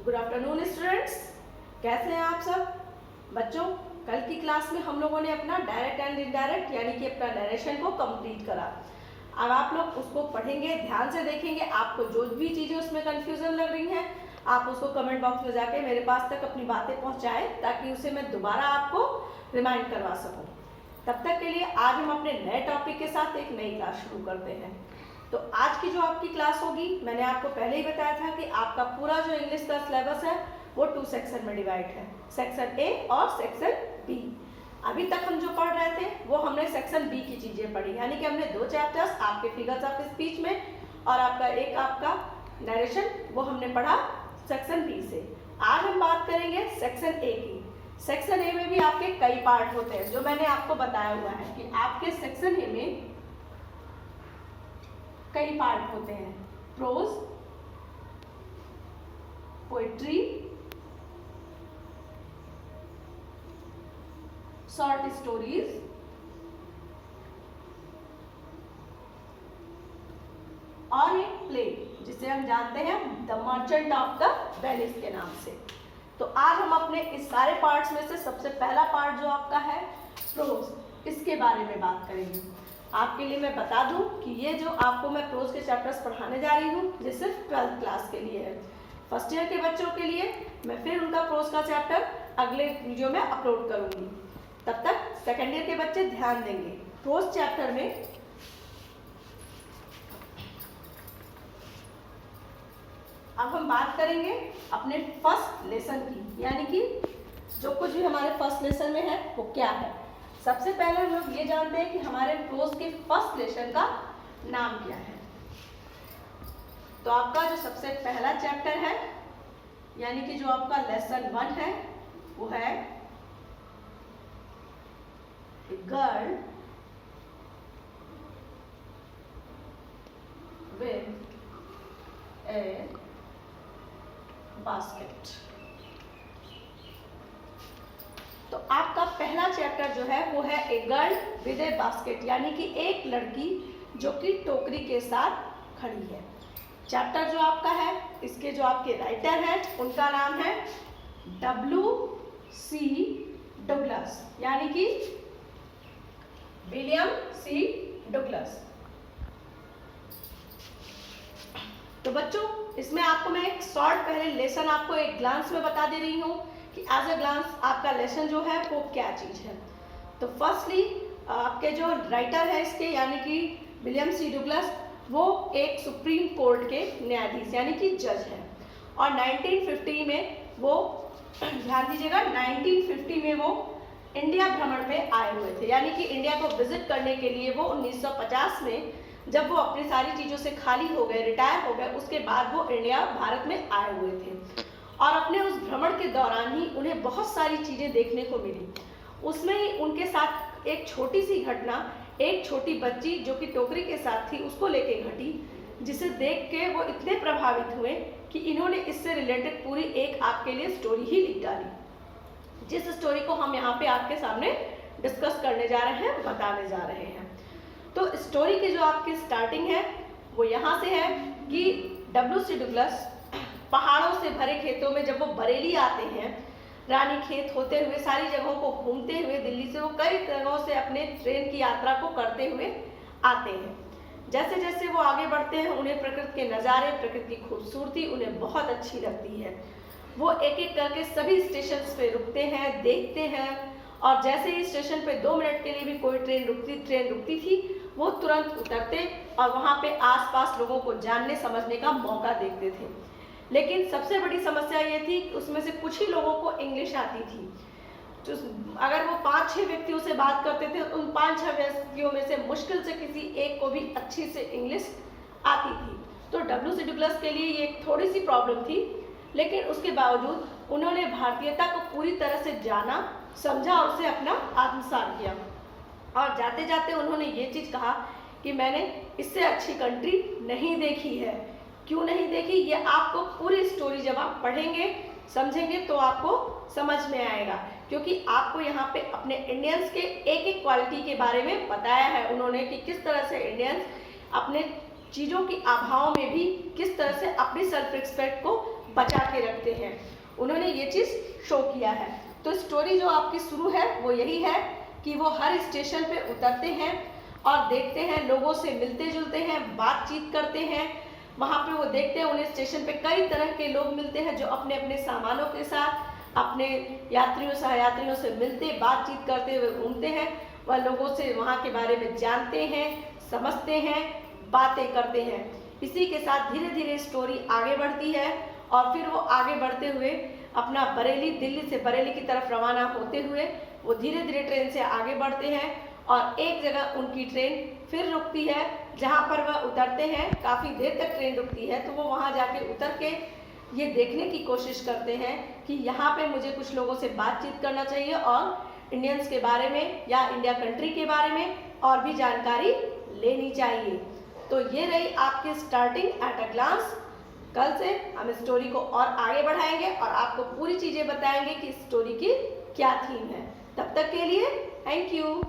Good afternoon students, कैसे हैं आप सब बच्चों। कल की क्लास में हम लोगों ने अपना डायरेक्ट एंड इनडायरेक्ट यानी कि अपना नरेशन को कंप्लीट करा। अब आप लोग उसको पढ़ेंगे, ध्यान से देखेंगे। आपको जो भी चीज़ें उसमें कंफ्यूजन लग रही हैं आप उसको कमेंट बॉक्स में जाके मेरे पास तक अपनी बातें पहुंचाएं ताकि उसे मैं दोबारा आपको रिमाइंड करवा सकूं। तब तक के लिए आज हम अपने नए टॉपिक के साथ एक नई क्लास शुरू करते हैं। तो आज की जो आपकी क्लास होगी, मैंने आपको पहले ही बताया था कि आपका पूरा जो इंग्लिश का सिलेबस है वो 2 सेक्शन में डिवाइड है, सेक्शन ए और सेक्शन बी। अभी तक हम जो पढ़ रहे थे वो हमने सेक्शन बी की चीज़ें पढ़ी, यानी कि हमने 2 चैप्टर्स आपके फिगर्स ऑफ स्पीच में और आपका नरेशन वो हमने पढ़ा सेक्शन बी से। आज हम बात करेंगे सेक्शन ए की। सेक्शन ए में भी आपके कई पार्ट होते हैं जो मैंने आपको बताया हुआ है कि आपके सेक्शन ए में कई पार्ट होते हैं। प्रोज, पोएट्री, शॉर्ट स्टोरीज, और एक प्ले जिसे हम जानते हैं the merchant of the Venice के नाम से। तो आज हम अपने इस सारे पार्ट्स में से सबसे पहला पार्ट जो आपका है प्रोज, इसके बारे में बात करेंगे। आपके लिए मैं बता दूं कि ये जो आपको मैं प्रोज के चैप्टर्स पढ़ाने जा रही हूँ ये सिर्फ 12th क्लास के लिए है। फर्स्ट ईयर के बच्चों के लिए मैं फिर उनका प्रोज का चैप्टर अगले वीडियो में अपलोड करूंगी। तब तक सेकेंड ईयर के बच्चे ध्यान देंगे। प्रोज चैप्टर में अब हम बात करेंगे अपने फर्स्ट लेसन की, यानी कि जो कुछ भी हमारे फर्स्ट लेसन में है वो क्या है। सबसे पहले हम लोग ये जानते हैं कि हमारे प्रोज के फर्स्ट लेसन का नाम क्या है। तो आपका जो सबसे पहला चैप्टर है यानी कि जो आपका लेसन 1 है वो है गर्ल विद ए बास्केट। तो आपका पहला चैप्टर जो है वो है a girl with A basket, यानी कि एक लड़की जो कि टोकरी के साथ खड़ी है। चैप्टर जो आपका है इसके जो आपके राइटर हैं उनका नाम है W.C. डुगलस, यानी कि विलियम सी डुगलस। तो बच्चों इसमें आपको मैं एक शॉर्ट पहले लेसन आपको एक ग्लांस में बता दे रही हूँ कि एज अ ग्लांस आपका लेसन जो है वो क्या चीज़ है। तो फर्स्टली आपके जो राइटर है इसके यानी कि विलियम सी डुगलस, वो एक सुप्रीम कोर्ट के न्यायाधीश यानी कि जज है और 1950 में वो ध्यान दीजिएगा 1950 में वो इंडिया भ्रमण पे आए हुए थे, यानी कि इंडिया को विजिट करने के लिए वो 1950 में जब वो अपनी सारी चीज़ों से खाली हो गए, रिटायर हो गए, उसके बाद वो इंडिया भारत में आए हुए थे और अपने उस भ्रमण के दौरान ही उन्हें बहुत सारी चीज़ें देखने को मिली। उसमें ही उनके साथ एक छोटी सी घटना, एक छोटी बच्ची जो कि टोकरी के साथ थी उसको लेके घटी, जिसे देख के वो इतने प्रभावित हुए कि इन्होंने इससे रिलेटेड पूरी एक आपके लिए स्टोरी ही लिख डाली, जिस स्टोरी को हम यहाँ पे आपके सामने डिस्कस करने जा रहे हैं, बताने जा रहे हैं। तो स्टोरी की जो आपकी स्टार्टिंग है वो यहाँ से है कि W.C. डुगलस पहाड़ों से भरे खेतों में जब वो बरेली आते हैं, रानी खेत होते हुए सारी जगहों को घूमते हुए दिल्ली से वो कई जगहों से अपने ट्रेन की यात्रा को करते हुए आते हैं। जैसे जैसे वो आगे बढ़ते हैं उन्हें प्रकृति के नज़ारे, प्रकृति की खूबसूरती उन्हें बहुत अच्छी लगती है। वो एक एक करके सभी स्टेशंस पे रुकते हैं, देखते हैं और जैसे ही स्टेशन पे 2 मिनट के लिए भी कोई ट्रेन रुकती थी वो तुरंत उतरते और वहाँ पे आसपास लोगों को जानने समझने का मौका देखते थे। लेकिन सबसे बड़ी समस्या ये थी कि उसमें से कुछ ही लोगों को इंग्लिश आती थी। जो अगर वो 5-6 व्यक्तियों से बात करते थे उन 5-6 व्यक्तियों में से मुश्किल से किसी एक को भी अच्छी से इंग्लिश आती थी। तो W.C. डुगलस के लिए ये थोड़ी सी प्रॉब्लम थी, लेकिन उसके बावजूद उन्होंने भारतीयता को पूरी तरह से जाना, समझा और उसे अपना आत्मसात किया और जाते जाते उन्होंने ये चीज़ कहा कि मैंने इससे अच्छी कंट्री नहीं देखी है। क्यों नहीं देखी, ये आपको पूरी स्टोरी जब आप पढ़ेंगे समझेंगे तो आपको समझ में आएगा, क्योंकि आपको यहाँ पे अपने इंडियंस के एक एक क्वालिटी के बारे में बताया है उन्होंने कि किस तरह से इंडियंस अपने चीज़ों की अभाव में भी किस तरह से अपनी सेल्फ रिस्पेक्ट को बचा के रखते हैं। उन्होंने ये चीज़ शो किया है। तो स्टोरी जो आपकी शुरू है वो यही है कि वो हर स्टेशन पे उतरते हैं और देखते हैं, लोगों से मिलते जुलते हैं, बातचीत करते हैं। वहाँ पे वो देखते हैं, उन्हें स्टेशन पे कई तरह के लोग मिलते हैं जो अपने अपने सामानों के साथ अपने यात्रियों सहयात्रियों से मिलते, बातचीत करते हुए घूमते हैं। वह लोगों से वहाँ के बारे में जानते हैं, समझते हैं, बातें करते हैं। इसी के साथ धीरे धीरे स्टोरी आगे बढ़ती है और फिर वो आगे बढ़ते हुए अपना बरेली, दिल्ली से बरेली की तरफ रवाना होते हुए वो धीरे धीरे ट्रेन से आगे बढ़ते हैं और एक जगह उनकी ट्रेन फिर रुकती है, जहाँ पर वह उतरते हैं। काफ़ी देर तक ट्रेन रुकती है, तो वो वहाँ जाके उतर के ये देखने की कोशिश करते हैं कि यहाँ पे मुझे कुछ लोगों से बातचीत करना चाहिए और इंडियंस के बारे में या इंडिया कंट्री के बारे में और भी जानकारी लेनी चाहिए। तो ये रही आपकी स्टार्टिंग एट अ ग्लांस। कल से हम स्टोरी को और आगे बढ़ाएंगे और आपको पूरी चीज़ें बताएंगे कि स्टोरी की क्या थीम है। तब तक के लिए थैंक यू।